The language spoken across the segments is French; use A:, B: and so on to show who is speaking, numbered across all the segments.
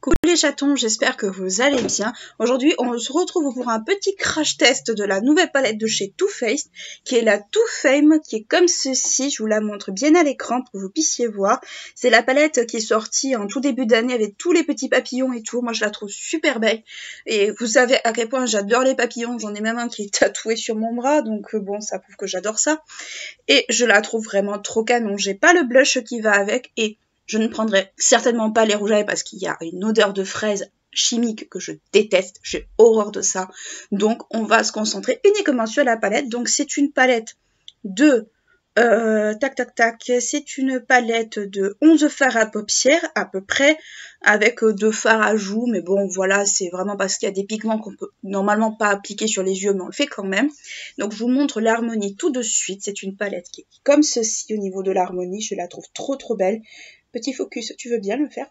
A: Coucou les chatons, j'espère que vous allez bien. Aujourd'hui, on se retrouve pour un petit crash test de la nouvelle palette de chez Too Faced, qui est la Too Fame, qui est comme ceci. Je vous la montre bien à l'écran pour que vous puissiez voir. C'est la palette qui est sortie en tout début d'année avec tous les petits papillons et tout. Moi, je la trouve super belle. Et vous savez à quel point j'adore les papillons. J'en ai même un qui est tatoué sur mon bras, donc bon, ça prouve que j'adore ça. Et je la trouve vraiment trop canon. J'ai pas le blush qui va avec et je ne prendrai certainement pas les rouges à lèvres parce qu'il y a une odeur de fraise chimique que je déteste, j'ai horreur de ça. Donc on va se concentrer uniquement sur la palette. Donc c'est une palette de c'est une palette de 11 fards à paupières à peu près, avec 2 fards à joues, mais bon voilà, c'est vraiment parce qu'il y a des pigments qu'on peut normalement pas appliquer sur les yeux, mais on le fait quand même. Donc je vous montre l'harmonie tout de suite. C'est une palette qui est comme ceci au niveau de l'harmonie, je la trouve trop belle. Petit focus, tu veux bien le faire?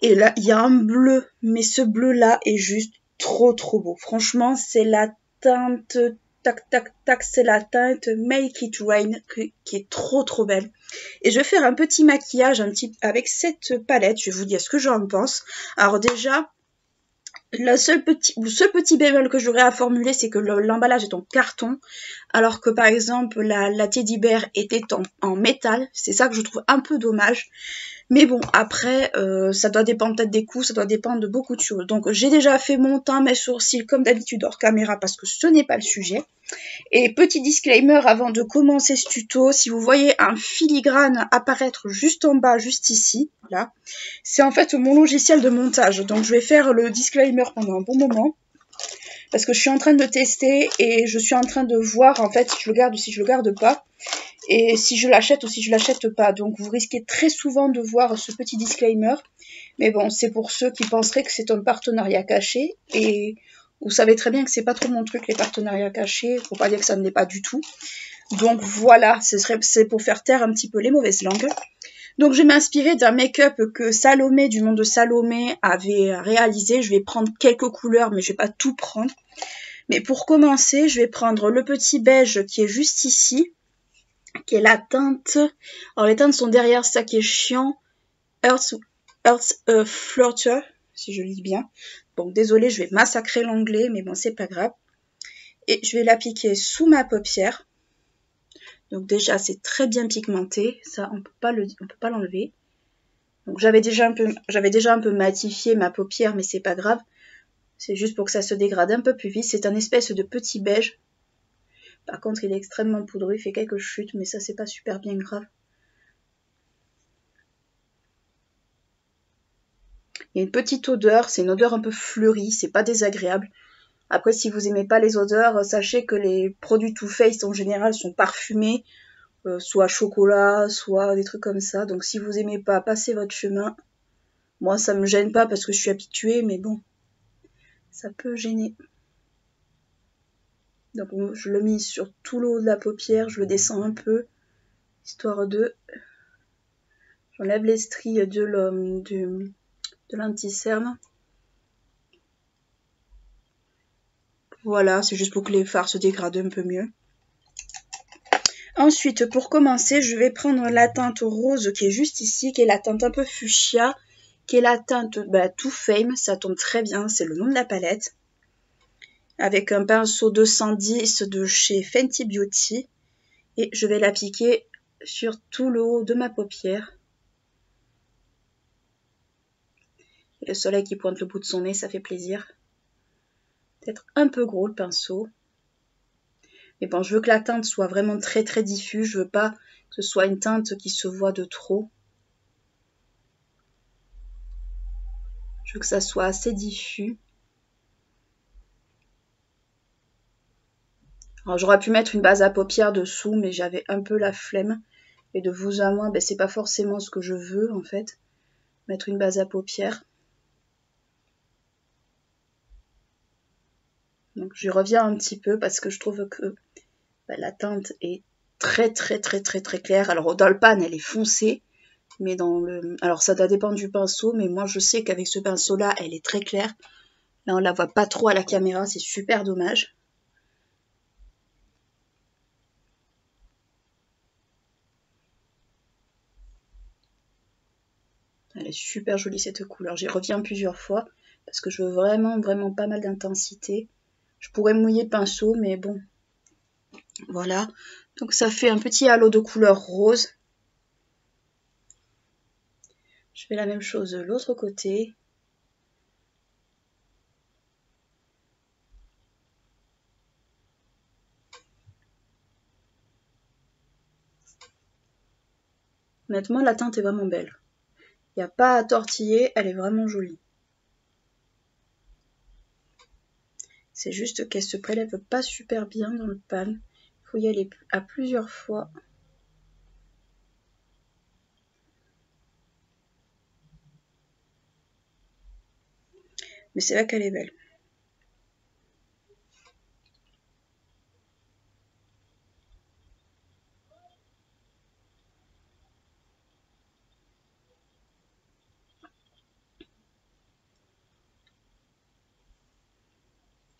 A: Et là, il y a un bleu, mais ce bleu-là est juste trop beau. Franchement, c'est la teinte, c'est la teinte Make It Rain qui est trop belle. Et je vais faire un petit maquillage avec cette palette, je vais vous dire ce que j'en pense. Alors déjà, le seul petit bémol que j'aurais à formuler, c'est que l'emballage est en carton, alors que par exemple la Teddy Bear était en métal. C'est ça que je trouve un peu dommage. Mais bon, après, ça doit dépendre peut-être des coûts, ça doit dépendre de beaucoup de choses. Donc j'ai déjà fait mon teint, mes sourcils, comme d'habitude hors caméra, parce que ce n'est pas le sujet. Et petit disclaimer avant de commencer ce tuto, si vous voyez un filigrane apparaître juste en bas, juste ici, là, c'est en fait mon logiciel de montage. Donc je vais faire le disclaimer pendant un bon moment, parce que je suis en train de tester et je suis en train de voir en fait si je le garde ou si je le garde pas. Et si je l'achète ou si je l'achète pas. Donc vous risquez très souvent de voir ce petit disclaimer. Mais bon, c'est pour ceux qui penseraient que c'est un partenariat caché. Et vous savez très bien que c'est pas trop mon truc, les partenariats cachés. Faut pas dire que ça ne l'est pas du tout. Donc voilà, c'est pour faire taire un petit peu les mauvaises langues. Donc je vais m'inspirer d'un make-up que Salomé, du nom de Salomé, avait réalisé. Je vais prendre quelques couleurs, mais je vais pas tout prendre. Mais pour commencer, je vais prendre le petit beige qui est juste ici, qui est la teinte. Alors les teintes sont derrière, ça qui est chiant. Earth Flutter, si je lis bien. Bon, désolé, je vais massacrer l'anglais, mais bon, c'est pas grave. Et je vais l'appliquer sous ma paupière. Donc déjà, c'est très bien pigmenté. Ça, on peut pas l'enlever. Donc j'avais déjà un peu matifié ma paupière, mais c'est pas grave. C'est juste pour que ça se dégrade un peu plus vite. C'est un espèce de petit beige. Par contre, il est extrêmement poudreux, il fait quelques chutes, mais ça, c'est pas super bien grave. Il y a une petite odeur, c'est une odeur un peu fleurie, c'est pas désagréable. Après, si vous aimez pas les odeurs, sachez que les produits Too Faced en général sont parfumés, soit chocolat, soit des trucs comme ça. Donc si vous aimez pas, passez votre chemin. Moi, ça me gêne pas parce que je suis habituée, mais bon, ça peut gêner. Donc je le mets sur tout le haut de la paupière, je le descends un peu, histoire de... J'enlève les stries de l'anti-cerne. Voilà, c'est juste pour que les fards se dégradent un peu mieux. Ensuite, pour commencer, je vais prendre la teinte rose qui est juste ici, qui est la teinte un peu fuchsia, qui est la teinte Too Fame, ça tombe très bien, c'est le nom de la palette. Avec un pinceau 210 de chez Fenty Beauty. Et je vais l'appliquer sur tout le haut de ma paupière. Et le soleil qui pointe le bout de son nez, ça fait plaisir. Peut-être un peu gros le pinceau. Mais bon, je veux que la teinte soit vraiment très diffuse. Je veux pas que ce soit une teinte qui se voit de trop. Je veux que ça soit assez diffus. Alors j'aurais pu mettre une base à paupières dessous, mais j'avais un peu la flemme. Et de vous à moi, c'est pas forcément ce que je veux en fait. Mettre une base à paupières. Donc je reviens un petit peu parce que je trouve que la teinte est très claire. Alors dans le pan elle est foncée, mais alors ça doit dépendre du pinceau, mais moi je sais qu'avec ce pinceau là elle est très claire. Là on la voit pas trop à la caméra, c'est super dommage. est super jolie cette couleur. J'y reviens plusieurs fois parce que je veux vraiment pas mal d'intensité. Je pourrais mouiller le pinceau, mais bon. Voilà. Donc ça fait un petit halo de couleur rose. Je fais la même chose de l'autre côté. Honnêtement, la teinte est vraiment belle. Il n'y a pas à tortiller, elle est vraiment jolie. C'est juste qu'elle se prélève pas super bien dans le pan. Il faut y aller à plusieurs fois. Mais c'est là qu'elle est belle.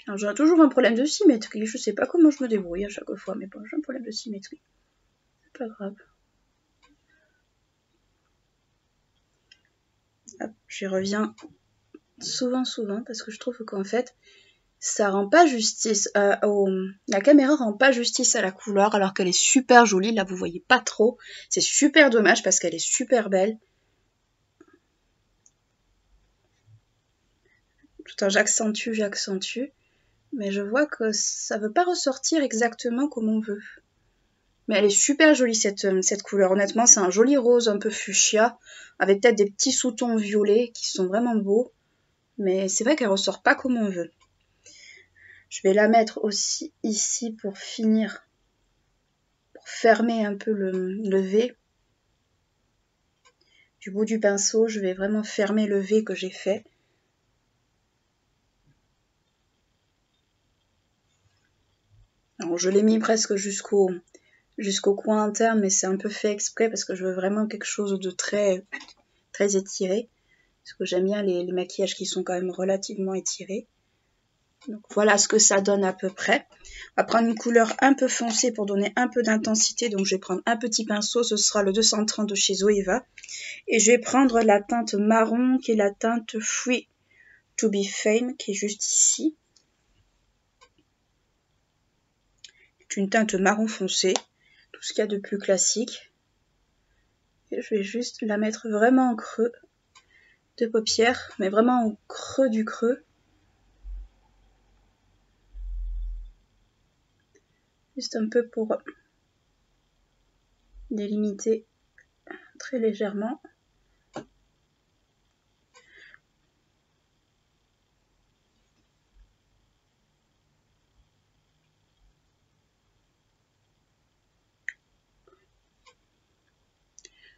A: Alors j'ai toujours un problème de symétrie. Je sais pas comment je me débrouille à chaque fois, mais bon, j'ai un problème de symétrie. C'est pas grave. Hop, j'y reviens souvent parce que je trouve qu'en fait, ça rend pas justice. La caméra rend pas justice à la couleur alors qu'elle est super jolie. Là, vous voyez pas trop. C'est super dommage parce qu'elle est super belle. Tout le temps, j'accentue. Mais je vois que ça veut pas ressortir exactement comme on veut. Mais elle est super jolie cette couleur. Honnêtement, c'est un joli rose un peu fuchsia avec peut-être des petits sous-tons violets qui sont vraiment beaux. Mais c'est vrai qu'elle ressort pas comme on veut. Je vais la mettre aussi ici pour finir, pour fermer un peu le V. Du bout du pinceau, je vais vraiment fermer le V que j'ai fait. Alors je l'ai mis presque jusqu'au coin interne, mais c'est un peu fait exprès parce que je veux vraiment quelque chose de très étiré. Parce que j'aime bien les maquillages qui sont quand même relativement étirés. Donc voilà ce que ça donne à peu près. On va prendre une couleur un peu foncée pour donner un peu d'intensité. Donc je vais prendre un petit pinceau, ce sera le 230 de chez Zoeva. Et je vais prendre la teinte marron qui est la teinte Free to be Fame qui est juste ici. C'est une teinte marron foncé, tout ce qu'il y a de plus classique. Et je vais juste la mettre vraiment en creux de paupière, mais vraiment au creux du creux. Juste un peu pour délimiter très légèrement.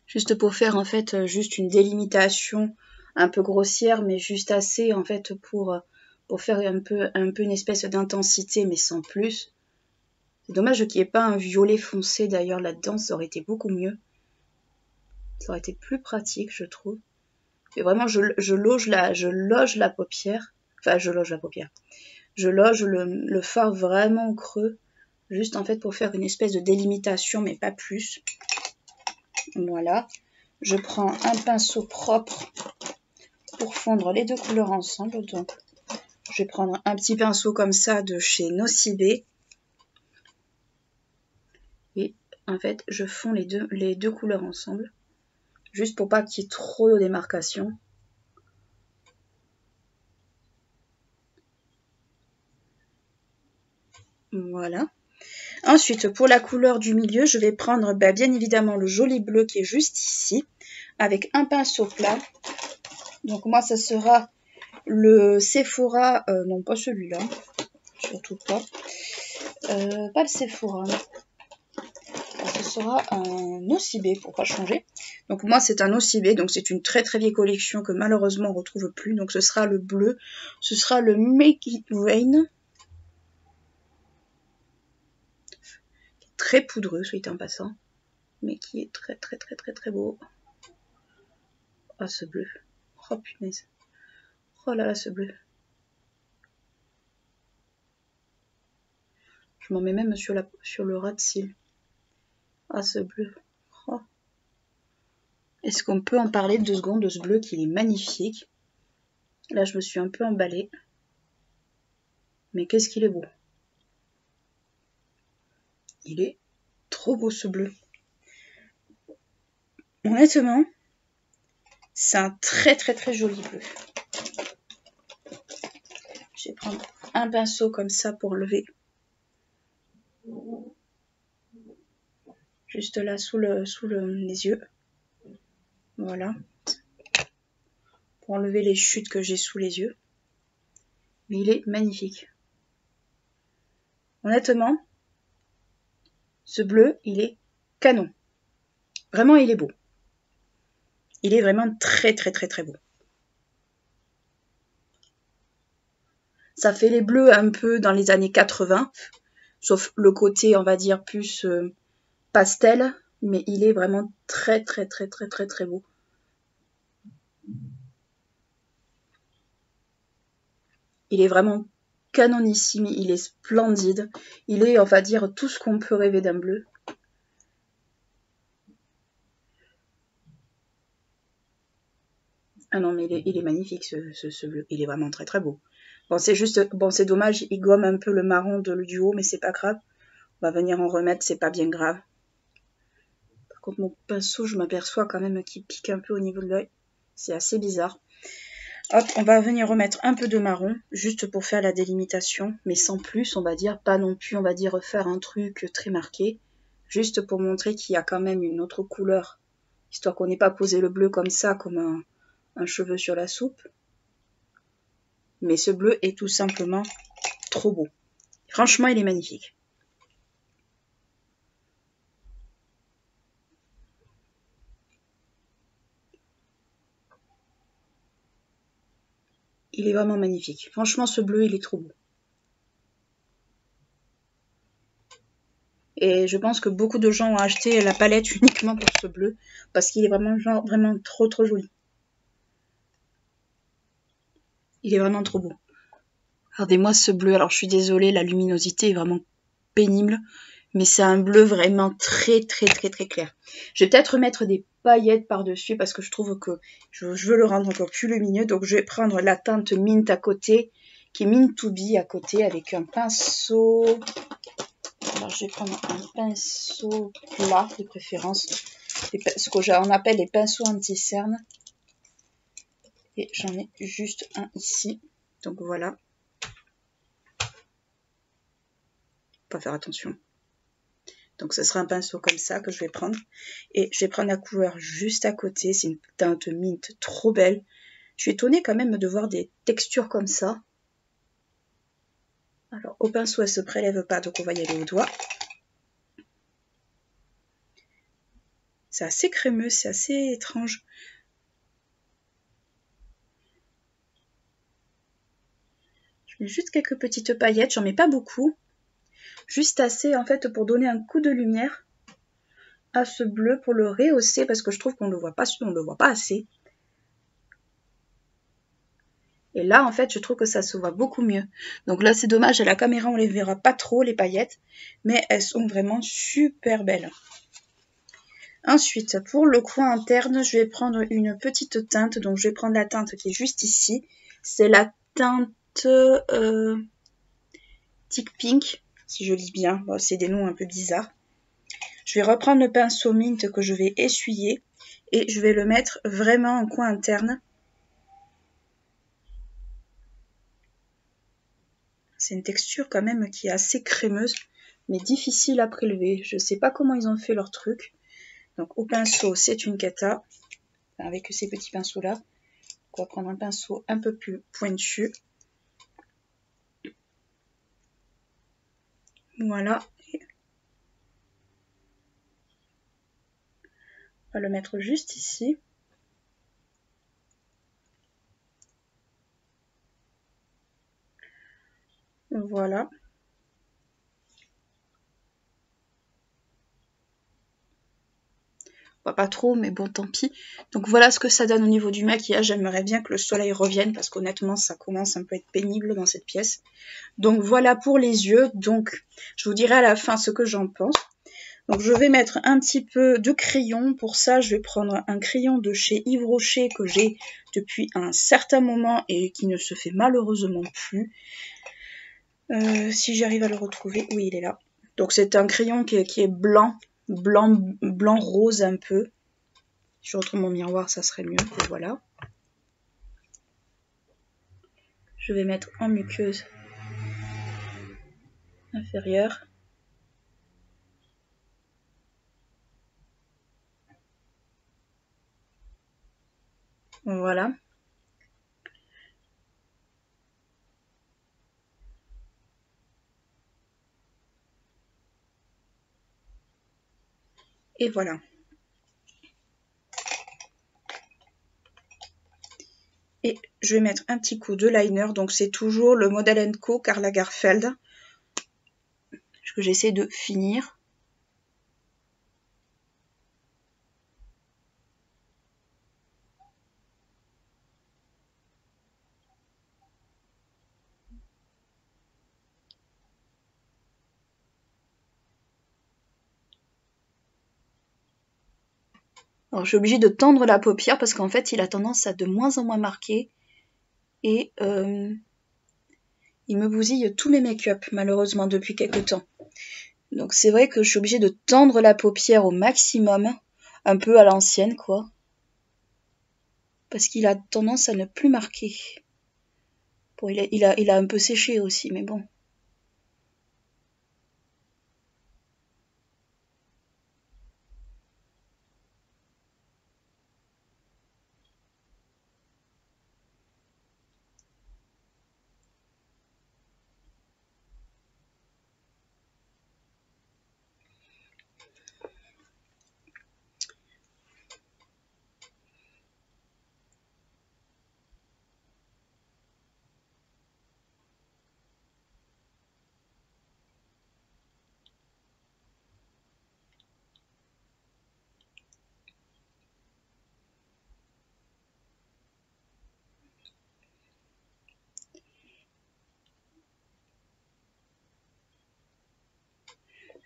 A: Juste pour faire en fait juste une délimitation un peu grossière, mais juste assez en fait pour faire un peu une espèce d'intensité, mais sans plus. C'est dommage qu'il n'y ait pas un violet foncé d'ailleurs là-dedans, ça aurait été beaucoup mieux. Ça aurait été plus pratique, je trouve. Et vraiment, je loge la paupière. Enfin, je loge la paupière. Je loge le fard vraiment au creux, juste en fait pour faire une espèce de délimitation, mais pas plus. Voilà. Je prends un pinceau propre pour fondre les deux couleurs ensemble. Donc, je vais prendre un petit pinceau comme ça de chez Nocibé. Et en fait, je fonds les deux couleurs ensemble. Juste pour pas qu'il y ait trop de démarcation. Voilà. Ensuite, pour la couleur du milieu, je vais prendre bien évidemment le joli bleu qui est juste ici, avec un pinceau plat. Donc moi, ça sera le Sephora, non pas celui-là, surtout pas. Pas le Sephora. Ce sera un Nocibé pour pas changer. Donc moi c'est un Nocibé, donc c'est une très vieille collection que malheureusement on retrouve plus. Donc ce sera le bleu, ce sera le Make It Rain. Très poudreux, soit en passant, mais qui est très beau. Oh ce bleu, oh punaise, oh là là ce bleu. Je m'en mets même sur le ras de cils. Ah ce bleu, oh. Est-ce qu'on peut en parler 2 secondes de ce bleu qui est magnifique? Là, je me suis un peu emballée. Mais qu'est-ce qu'il est beau. Il est trop beau ce bleu. Honnêtement, c'est un très très très joli bleu. Je vais prendre un pinceau comme ça pour enlever. Juste là sous les yeux. Voilà. Pour enlever les chutes que j'ai sous les yeux. Mais il est magnifique. Honnêtement, ce bleu, il est canon. Vraiment, il est beau. Il est vraiment très très très très beau. Ça fait les bleus un peu dans les années 80, sauf le côté, on va dire, plus pastel, mais il est vraiment très très très très très très beau. Il est vraiment canonissime, il est splendide. Il est, on va dire, tout ce qu'on peut rêver d'un bleu. Ah non, mais il est magnifique ce bleu. Il est vraiment très très beau. Bon, c'est juste, bon, c'est dommage, il gomme un peu le marron du haut, mais c'est pas grave. On va venir en remettre, c'est pas bien grave. Par contre, mon pinceau, je m'aperçois quand même qu'il pique un peu au niveau de l'œil. C'est assez bizarre. Hop, on va venir remettre un peu de marron, juste pour faire la délimitation, mais sans plus, on va dire, pas non plus, on va dire, refaire un truc très marqué, juste pour montrer qu'il y a quand même une autre couleur, histoire qu'on n'ait pas posé le bleu comme ça, comme un cheveu sur la soupe. Mais ce bleu est tout simplement trop beau. Franchement, il est magnifique. Il est vraiment magnifique. Franchement, ce bleu, il est trop beau. Et je pense que beaucoup de gens ont acheté la palette uniquement pour ce bleu, parce qu'il est vraiment, genre, vraiment trop trop joli. Il est vraiment trop beau. Regardez-moi ce bleu. Alors, je suis désolée, la luminosité est vraiment pénible, mais c'est un bleu vraiment très très très très clair. Je vais peut-être mettre des paillettes par-dessus parce que je trouve que je veux le rendre encore plus lumineux. Donc, je vais prendre la teinte Mint à côté, qui est Mint to Be à côté, avec un pinceau. Alors, je vais prendre un pinceau plat de préférence, ce qu'on appelle les pinceaux anti-cerne. Et j'en ai juste un ici. Donc voilà. Faut faire attention. Donc ce sera un pinceau comme ça que je vais prendre. Et je vais prendre la couleur juste à côté. C'est une teinte mint trop belle. Je suis étonnée quand même de voir des textures comme ça. Alors au pinceau elle se prélève pas, donc on va y aller au doigt. C'est assez crémeux, c'est assez étrange. Je mets juste quelques petites paillettes, j'en mets pas beaucoup. Juste assez en fait pour donner un coup de lumière à ce bleu, pour le rehausser, parce que je trouve qu'on ne le voit pas assez. Et là, en fait, je trouve que ça se voit beaucoup mieux. Donc là, c'est dommage, à la caméra, on les verra pas trop, les paillettes. Mais elles sont vraiment super belles. Ensuite, pour le coin interne, je vais prendre une petite teinte. Donc, je vais prendre la teinte qui est juste ici. C'est la teinte Tick Pink, si je lis bien. Bon, c'est des noms un peu bizarres. Je vais reprendre le pinceau Mint que je vais essuyer. Et je vais le mettre vraiment en coin interne. C'est une texture quand même qui est assez crémeuse, mais difficile à prélever. Je ne sais pas comment ils ont fait leur truc. Donc au pinceau, c'est une cata, avec ces petits pinceaux-là. On va prendre un pinceau un peu plus pointu. Voilà. On va le mettre juste ici. Voilà. Pas trop, mais bon, tant pis. Donc voilà ce que ça donne au niveau du maquillage. J'aimerais bien que le soleil revienne parce qu'honnêtement, ça commence un peu à être pénible dans cette pièce. Donc voilà pour les yeux. Donc je vous dirai à la fin ce que j'en pense. Donc je vais mettre un petit peu de crayon. Pour ça, je vais prendre un crayon de chez Yves Rocher que j'ai depuis un certain moment et qui ne se fait malheureusement plus. Si j'arrive à le retrouver, oui, il est là. Donc c'est un crayon qui est blanc rose un peu. Si je retrouve mon miroir, ça serait mieux. Et voilà. Je vais mettre en muqueuse inférieure. Voilà. Et voilà. Et je vais mettre un petit coup de liner. Donc c'est toujours le Model & Co Karl Lagerfeld que j'essaie de finir. Alors je suis obligée de tendre la paupière parce qu'en fait il a tendance à de moins en moins marquer et il me bousille tous mes make-up malheureusement depuis quelques temps. Donc c'est vrai que je suis obligée de tendre la paupière au maximum, un peu à l'ancienne quoi, parce qu'il a tendance à ne plus marquer. Bon, il a un peu séché aussi, mais bon.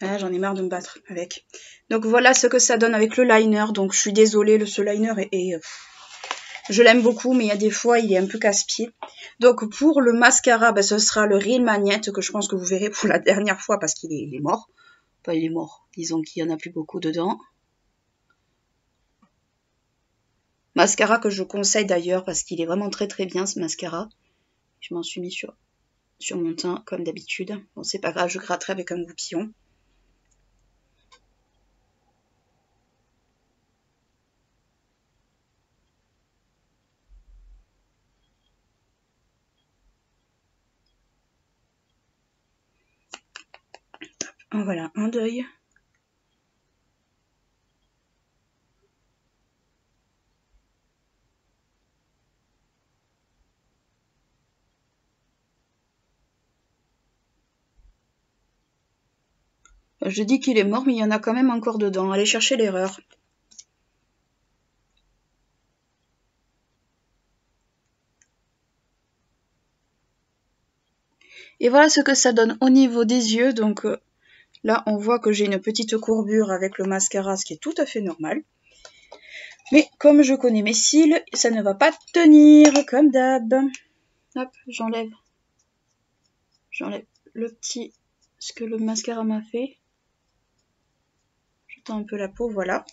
A: Ah, j'en ai marre de me battre avec. Donc voilà ce que ça donne avec le liner. Donc je suis désolée, ce liner je l'aime beaucoup, mais il y a des fois, il est un peu casse-pied. Donc pour le mascara, ben, ce sera le Real Magnette que je pense que vous verrez pour la dernière fois parce qu'il est mort. Enfin, il est mort. Disons qu'il n'y en a plus beaucoup dedans. Mascara que je conseille d'ailleurs parce qu'il est vraiment très très bien ce mascara. Je m'en suis mis sur mon teint comme d'habitude. Bon, c'est pas grave, je gratterai avec un goupillon. En voilà un d'œil. Je dis qu'il est mort, mais il y en a quand même encore dedans. Allez chercher l'erreur. Et voilà ce que ça donne au niveau des yeux. Donc là, on voit que j'ai une petite courbure avec le mascara, ce qui est tout à fait normal. Mais comme je connais mes cils, ça ne va pas tenir, comme d'hab. Hop, j'enlève le petit, ce que le mascara m'a fait. Je tends un peu la peau, voilà.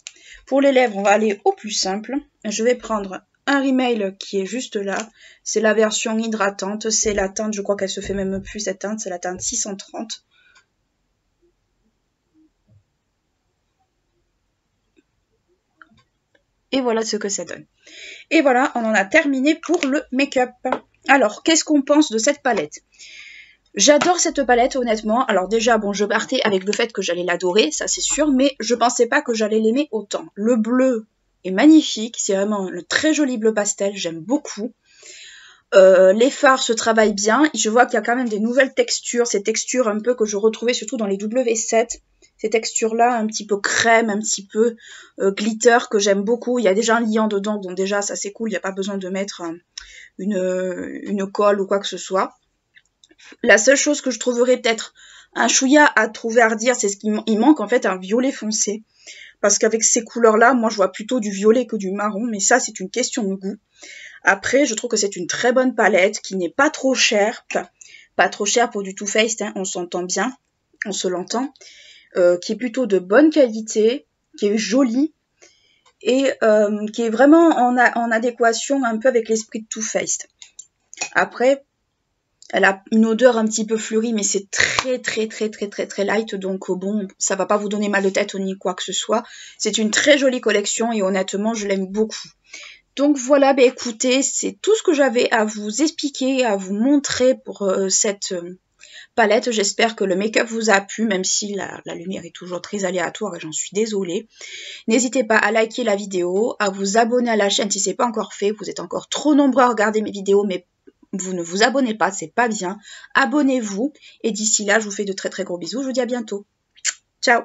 A: Pour les lèvres, on va aller au plus simple. Je vais prendre un Rimmel qui est juste là. C'est la version hydratante. C'est la teinte, je crois qu'elle se fait même plus cette teinte. C'est la teinte 630. Et voilà ce que ça donne. Et voilà, on en a terminé pour le make-up. Alors, qu'est-ce qu'on pense de cette palette? J'adore cette palette, honnêtement. Alors déjà, bon, je partais avec le fait que j'allais l'adorer, ça c'est sûr, mais je pensais pas que j'allais l'aimer autant. Le bleu est magnifique, c'est vraiment un très joli bleu pastel, j'aime beaucoup. Les fards se travaillent bien. Je vois qu'il y a quand même des nouvelles textures, ces textures un peu que je retrouvais surtout dans les W7. Ces textures-là, un petit peu crème, un petit peu glitter, que j'aime beaucoup. Il y a déjà un liant dedans, donc déjà ça c'est cool, il n'y a pas besoin de mettre une colle ou quoi que ce soit. La seule chose que je trouverais peut-être un chouïa à trouver à redire, c'est ce qu'il manque en fait un violet foncé. Parce qu'avec ces couleurs-là, moi je vois plutôt du violet que du marron, mais ça c'est une question de goût. Après, je trouve que c'est une très bonne palette qui n'est pas trop chère, enfin, pas trop chère pour du Too Faced, hein, on s'entend bien, on se l'entend, qui est plutôt de bonne qualité, qui est jolie et qui est vraiment en adéquation un peu avec l'esprit de Too Faced. Après, elle a une odeur un petit peu fleurie, mais c'est très light, donc bon, ça va pas vous donner mal de tête ni quoi que ce soit. C'est une très jolie collection et honnêtement, je l'aime beaucoup. Donc voilà, bah écoutez, c'est tout ce que j'avais à vous expliquer, à vous montrer pour cette palette. J'espère que le make-up vous a plu, même si la lumière est toujours très aléatoire et j'en suis désolée. N'hésitez pas à liker la vidéo, à vous abonner à la chaîne si ce n'est pas encore fait. Vous êtes encore trop nombreux à regarder mes vidéos, mais vous ne vous abonnez pas, c'est pas bien. Abonnez-vous et d'ici là, je vous fais de très gros bisous. Je vous dis à bientôt. Ciao!